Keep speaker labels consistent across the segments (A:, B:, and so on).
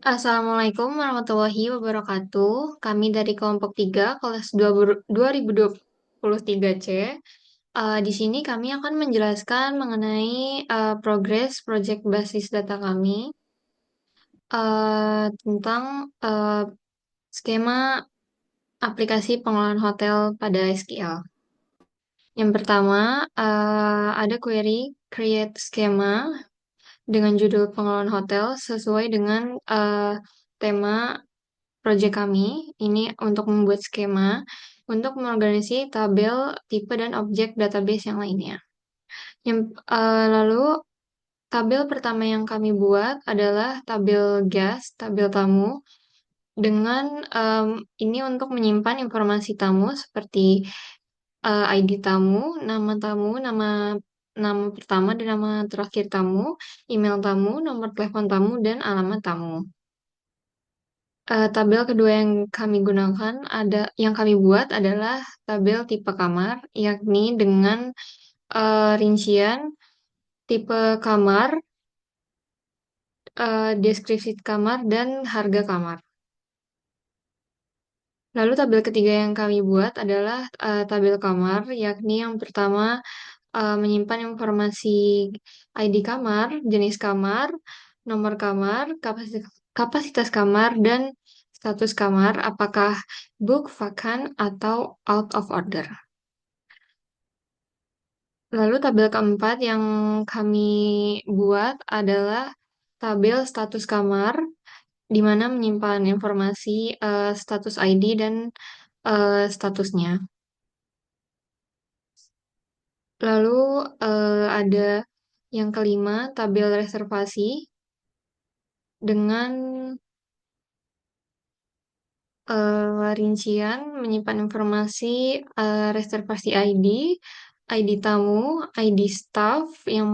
A: Assalamualaikum warahmatullahi wabarakatuh. Kami dari kelompok 3 kelas 2023 C. Di sini kami akan menjelaskan mengenai progres proyek basis data kami tentang skema aplikasi pengelolaan hotel pada SQL. Yang pertama, ada query create schema dengan judul pengelolaan hotel sesuai dengan tema proyek kami. Ini untuk membuat skema untuk mengorganisasi tabel, tipe, dan objek database yang lainnya. Lalu tabel pertama yang kami buat adalah tabel guest, tabel tamu, dengan ini untuk menyimpan informasi tamu seperti ID tamu, nama pertama dan nama terakhir tamu, email tamu, nomor telepon tamu, dan alamat tamu. Tabel kedua yang kami buat adalah tabel tipe kamar, yakni dengan rincian tipe kamar, deskripsi kamar, dan harga kamar. Lalu tabel ketiga yang kami buat adalah tabel kamar, yakni yang pertama menyimpan informasi ID kamar, jenis kamar, nomor kamar, kapasitas kamar, dan status kamar, apakah book, vacant, atau out of order. Lalu tabel keempat yang kami buat adalah tabel status kamar, di mana menyimpan informasi status ID dan statusnya. Lalu ada yang kelima, tabel reservasi dengan rincian menyimpan informasi reservasi ID tamu, ID staff yang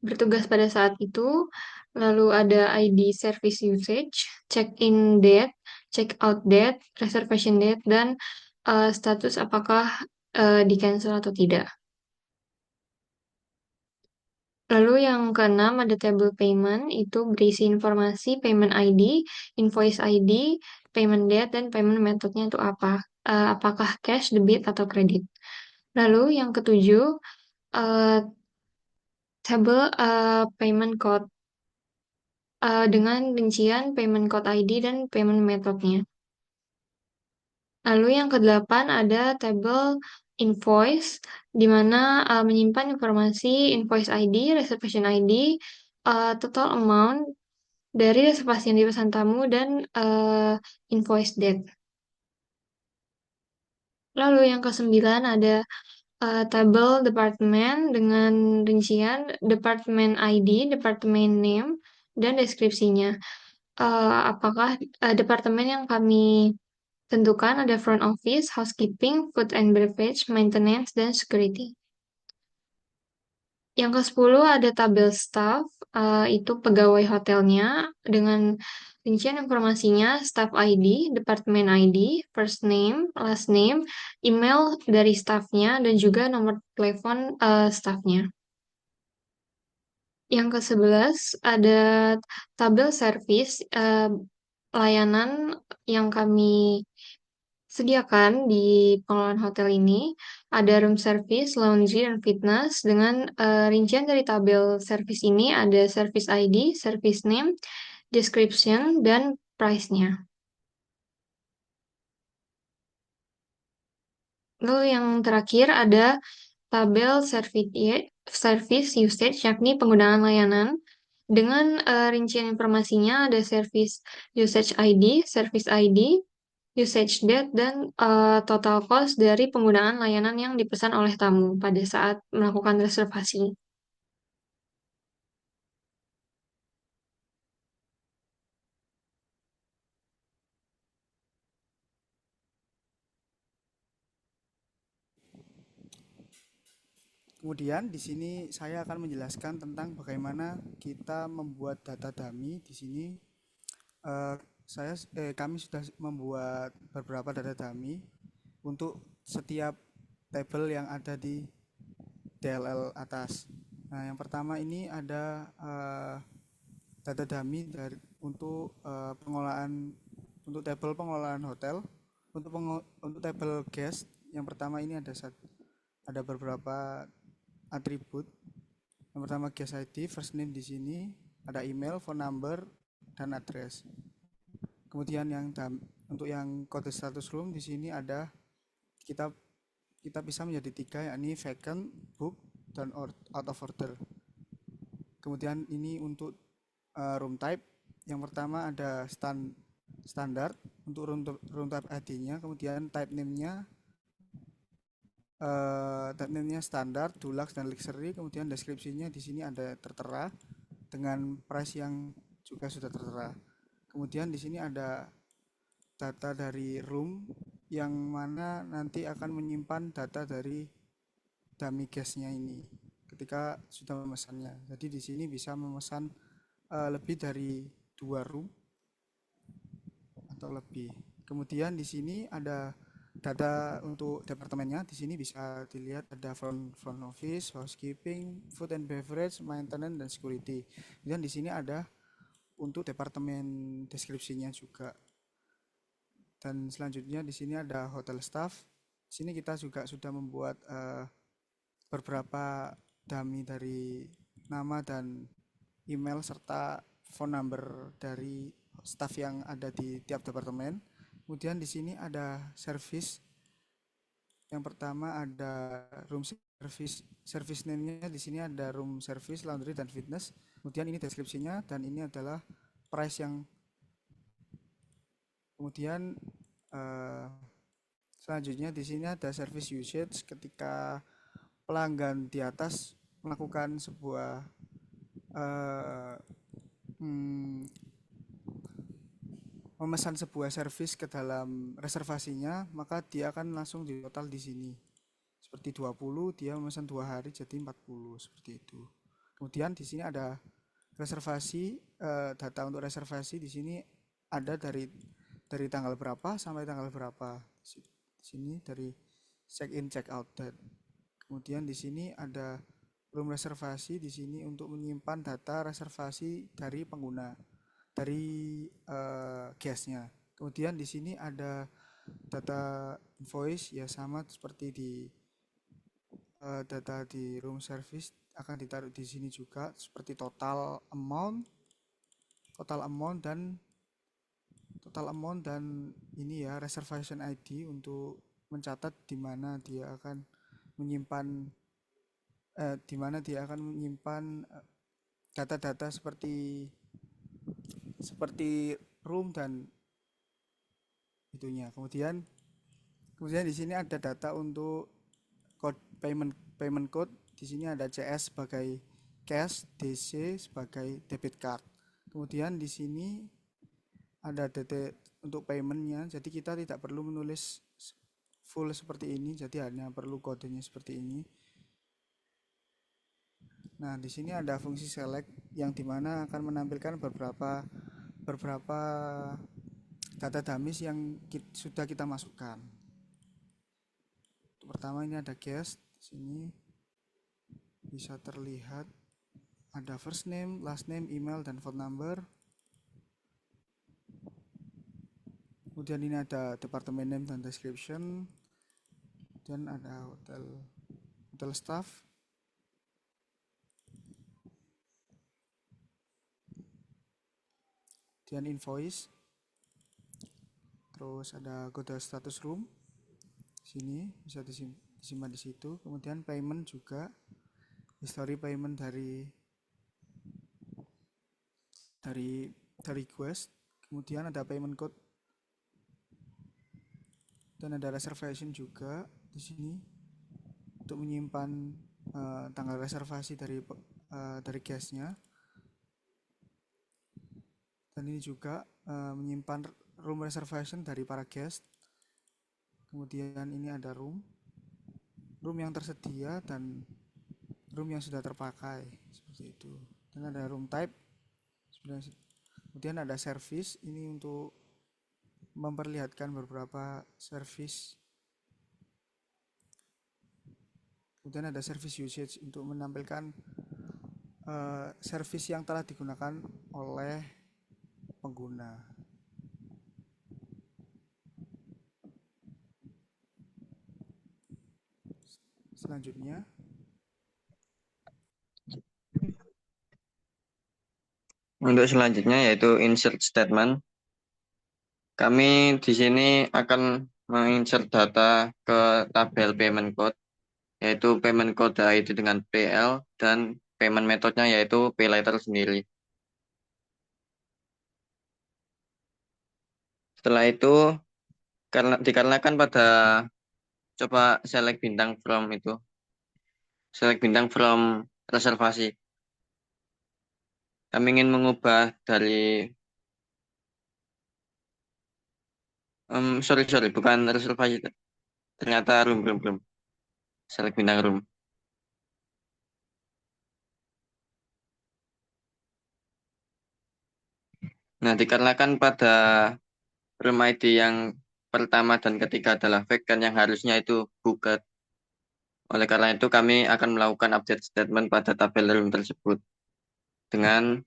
A: bertugas pada saat itu, lalu ada ID service usage, check-in date, check-out date, reservation date, dan status apakah di-cancel atau tidak. Lalu yang keenam ada table payment, itu berisi informasi payment ID, invoice ID, payment date, dan payment methodnya itu apa. Apakah cash, debit, atau kredit. Lalu yang ketujuh, eh, table payment code dengan rincian payment code ID dan payment methodnya. Lalu yang kedelapan ada tabel invoice, di mana menyimpan informasi invoice ID, reservation ID, total amount dari reservasi yang dipesan tamu, dan invoice date. Lalu yang kesembilan ada tabel departemen dengan rincian departemen ID, departemen name, dan deskripsinya. Apakah departemen yang kami tentukan ada front office, housekeeping, food and beverage, maintenance, dan security. Yang ke-10 ada tabel staff, itu pegawai hotelnya dengan rincian informasinya, staff ID, departemen ID, first name, last name, email dari staffnya, dan juga nomor telepon staffnya. Yang ke-11 ada tabel service, layanan yang kami sediakan di pengelolaan hotel ini. Ada room service, laundry, dan fitness. Dengan rincian dari tabel service ini ada service ID, service name, description, dan price-nya. Lalu yang terakhir ada tabel service usage, yakni penggunaan layanan. Dengan rincian informasinya ada service usage ID, service ID, usage date, dan total cost dari penggunaan layanan yang dipesan oleh tamu pada saat melakukan reservasi.
B: Kemudian di sini saya akan menjelaskan tentang bagaimana kita membuat data dummy. Di sini eh, kami sudah membuat beberapa data dummy untuk setiap tabel yang ada di DLL atas. Nah, yang pertama ini ada data dummy untuk pengolahan, untuk tabel pengelolaan hotel, untuk tabel guest. Yang pertama ini ada beberapa atribut. Yang pertama guest ID, first name di sini, ada email, phone number, dan address. Kemudian untuk yang kode status room di sini ada kita kita bisa menjadi tiga, yakni vacant, book, dan out of order. Kemudian ini untuk room type. Yang pertama ada standar untuk room type ID-nya, kemudian type name-nya standar, deluxe, dan luxury. Kemudian deskripsinya di sini ada tertera dengan price yang juga sudah tertera. Kemudian di sini ada data dari room yang mana nanti akan menyimpan data dari dummy guest-nya ini ketika sudah memesannya. Jadi di sini bisa memesan lebih dari 2 room atau lebih. Kemudian di sini ada data untuk departemennya. Di sini bisa dilihat ada front office, housekeeping, food and beverage, maintenance, dan security. Kemudian di sini ada untuk departemen deskripsinya juga. Dan selanjutnya di sini ada hotel staff. Di sini kita juga sudah membuat beberapa dummy dari nama dan email serta phone number dari staff yang ada di tiap departemen. Kemudian di sini ada service. Yang pertama ada room service name-nya di sini ada room service, laundry, dan fitness. Kemudian ini deskripsinya dan ini adalah price yang kemudian selanjutnya di sini ada service usage ketika pelanggan di atas melakukan sebuah uh, memesan sebuah service ke dalam reservasinya, maka dia akan langsung di total di sini. Seperti 20, dia memesan 2 hari jadi 40 seperti itu. Kemudian di sini ada reservasi, data untuk reservasi di sini ada dari tanggal berapa sampai tanggal berapa. Di sini dari check in check out date. Kemudian di sini ada room reservasi di sini untuk menyimpan data reservasi dari pengguna, dari guestnya. Kemudian di sini ada data invoice, ya sama seperti di data di room service akan ditaruh di sini juga seperti total amount dan ini ya reservation ID untuk mencatat di mana dia akan menyimpan data-data seperti room dan itunya. Kemudian di sini ada data untuk code payment code. Di sini ada CS sebagai cash, DC sebagai debit card. Kemudian di sini ada DT untuk paymentnya. Jadi kita tidak perlu menulis full seperti ini. Jadi hanya perlu kodenya seperti ini. Nah, di sini ada fungsi select yang dimana akan menampilkan beberapa data dummies yang sudah kita masukkan. Pertama ini ada guest. Di sini bisa terlihat ada first name, last name, email, dan phone number. Kemudian ini ada departemen name dan description. Dan ada hotel staff. Kemudian invoice. Terus ada kode status room. Sini bisa disimpan di situ. Kemudian payment juga, history payment dari request. Kemudian ada payment code dan ada reservation juga di sini untuk menyimpan tanggal reservasi dari guestnya. Dan ini juga menyimpan room reservation dari para guest. Kemudian ini ada room yang tersedia dan room yang sudah terpakai seperti itu. Dan ada room type. Kemudian ada service, ini untuk memperlihatkan beberapa service. Kemudian ada service usage untuk menampilkan service yang telah digunakan oleh pengguna. Selanjutnya,
C: Untuk selanjutnya yaitu insert statement. Kami di sini akan menginsert data ke tabel payment code, yaitu payment code ID dengan PL dan payment methodenya yaitu PayLater sendiri. Setelah itu, karena dikarenakan pada coba select bintang from reservasi. Kami ingin mengubah dari sorry bukan reservasi, ternyata room. Select bintang room. Nah, dikarenakan pada room ID yang pertama dan ketiga adalah vacant yang harusnya itu booked. Oleh karena itu kami akan melakukan update statement pada tabel room tersebut dengan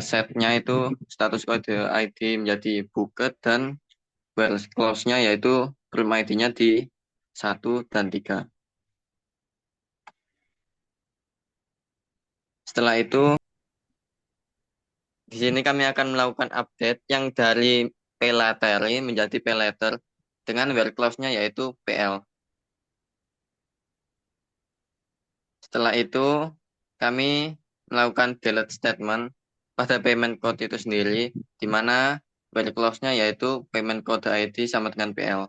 C: setnya itu status kode ID menjadi booked dan where clause-nya yaitu room ID-nya di 1 dan 3. Setelah itu di sini kami akan melakukan update yang dari PayLater menjadi PayLater dengan where clause-nya yaitu PL. Setelah itu kami melakukan delete statement pada payment code itu sendiri, di mana where clause-nya yaitu payment code ID sama dengan PL.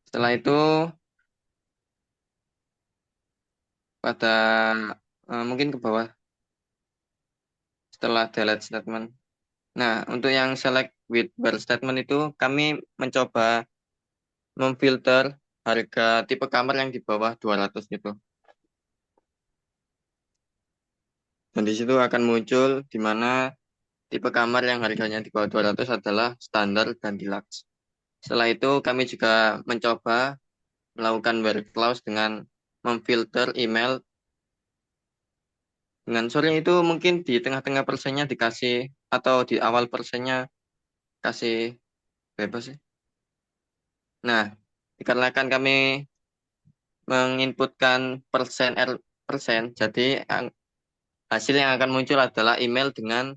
C: Setelah itu pada mungkin ke bawah setelah delete statement. Nah, untuk yang select with where statement itu kami mencoba memfilter harga tipe kamar yang di bawah 200 gitu. Dan di situ akan muncul di mana tipe kamar yang harganya di bawah 200 adalah standar dan deluxe. Setelah itu kami juga mencoba melakukan where clause dengan memfilter email dengan sorry itu mungkin di tengah-tengah persennya dikasih atau di awal persennya kasih bebas sih. Nah, dikarenakan kami menginputkan persen R persen, jadi hasil yang akan muncul adalah email dengan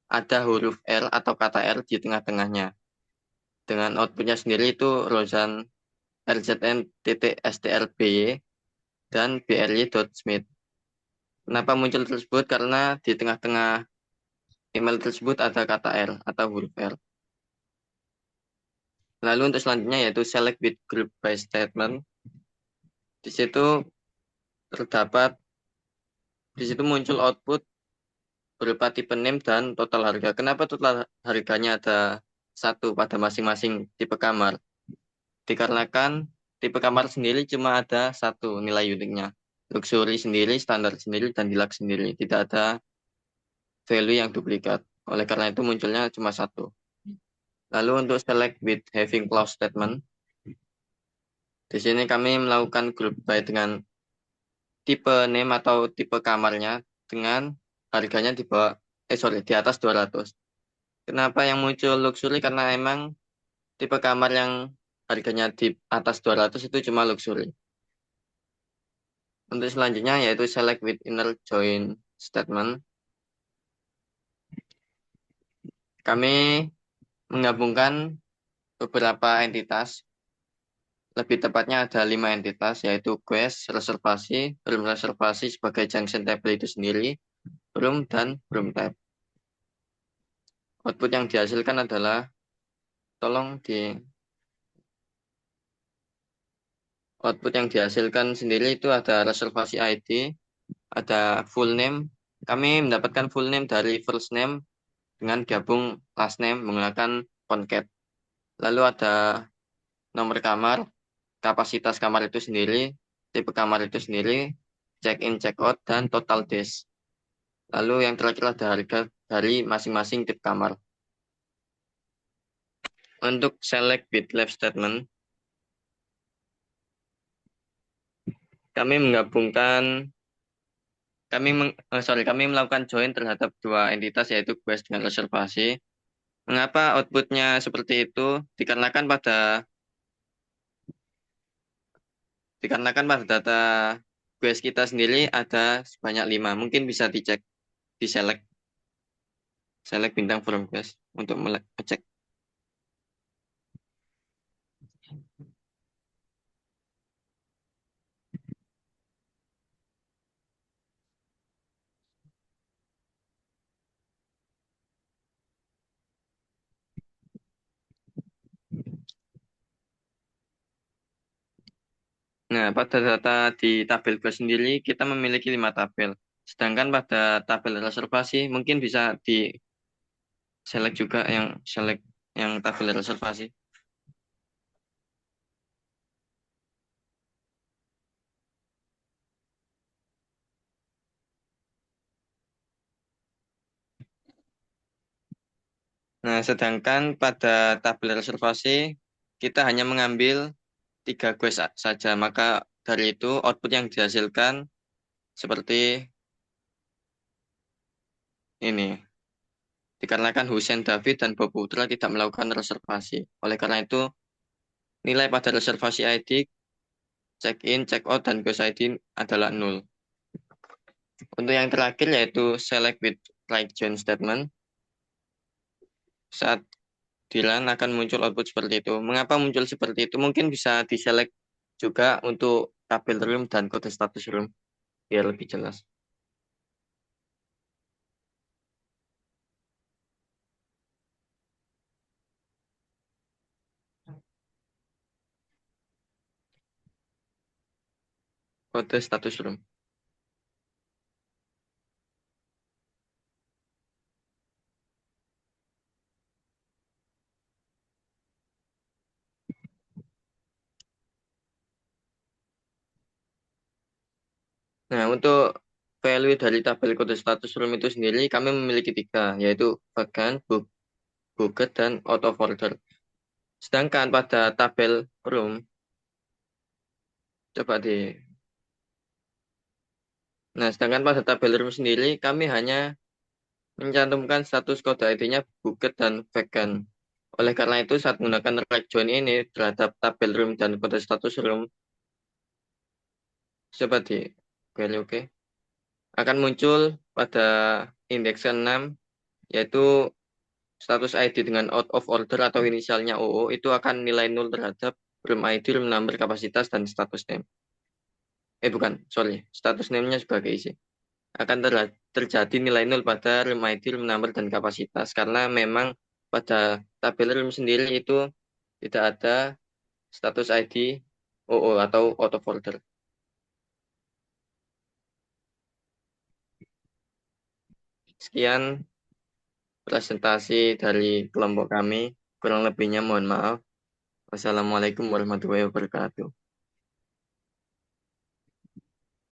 C: ada huruf R atau kata R di tengah-tengahnya. Dengan outputnya sendiri itu Rozan RZN.strby dan bry.smith. Kenapa muncul tersebut? Karena di tengah-tengah email tersebut ada kata R atau huruf R. Lalu untuk selanjutnya yaitu select with group by statement. Di situ terdapat di situ muncul output berupa tipe name dan total harga. Kenapa total harganya ada satu pada masing-masing tipe kamar? Dikarenakan tipe kamar sendiri cuma ada satu nilai uniknya. Luxury sendiri, standar sendiri, dan deluxe sendiri. Tidak ada value yang duplikat. Oleh karena itu munculnya cuma satu. Lalu untuk select with having clause statement, di sini kami melakukan group by dengan tipe name atau tipe kamarnya dengan harganya di atas 200. Kenapa yang muncul luxury? Karena emang tipe kamar yang harganya di atas 200 itu cuma luxury. Untuk selanjutnya yaitu select with inner join statement. Kami menggabungkan beberapa entitas, lebih tepatnya ada 5 entitas, yaitu quest, reservasi, room reservasi sebagai junction table itu sendiri, room, dan room type. Output yang dihasilkan adalah, tolong di output yang dihasilkan sendiri itu ada reservasi ID, ada full name. Kami mendapatkan full name dari first name dengan gabung last name menggunakan concat. Lalu ada nomor kamar, kapasitas kamar itu sendiri, tipe kamar itu sendiri, check-in, check-out, dan total days. Lalu yang terakhir ada harga dari masing-masing tipe kamar. Untuk select with left statement, kami menggabungkan kami melakukan join terhadap dua entitas yaitu quest dengan reservasi. Mengapa outputnya seperti itu? Dikarenakan pada data quest kita sendiri ada sebanyak 5. Mungkin bisa dicek di select bintang from quest untuk mengecek. Nah, pada data di tabel quest sendiri kita memiliki 5 tabel. Sedangkan pada tabel reservasi mungkin bisa di select juga yang tabel reservasi. Nah, sedangkan pada tabel reservasi kita hanya mengambil 3 quest saja. Maka dari itu output yang dihasilkan seperti ini. Dikarenakan Hussein David dan Bob Putra tidak melakukan reservasi. Oleh karena itu, nilai pada reservasi ID, check-in, check-out, dan quest ID adalah 0. Untuk yang terakhir yaitu select with right join statement. Saat di run akan muncul output seperti itu. Mengapa muncul seperti itu? Mungkin bisa diselect juga untuk tabel room dan kode status room biar lebih jelas. Kode status room. Nah, untuk value dari tabel kode status room itu sendiri kami memiliki 3, yaitu vacant, booked, dan out of order. Sedangkan pada tabel room, coba di. Nah, sedangkan pada tabel room sendiri kami hanya mencantumkan status kode ID-nya booked dan vacant. Oleh karena itu, saat menggunakan right join ini terhadap tabel room dan kode status room, coba di query oke. Akan muncul pada indeks 6, yaitu status ID dengan out of order atau inisialnya OO, itu akan nilai 0 terhadap room ID, room number, kapasitas, dan status name. Bukan, sorry. Status name-nya sebagai isi. Akan terjadi nilai 0 pada room ID, room number, dan kapasitas. Karena memang pada tabel room sendiri itu tidak ada status ID OO atau out of order. Sekian presentasi dari kelompok kami. Kurang lebihnya mohon maaf. Wassalamualaikum warahmatullahi wabarakatuh.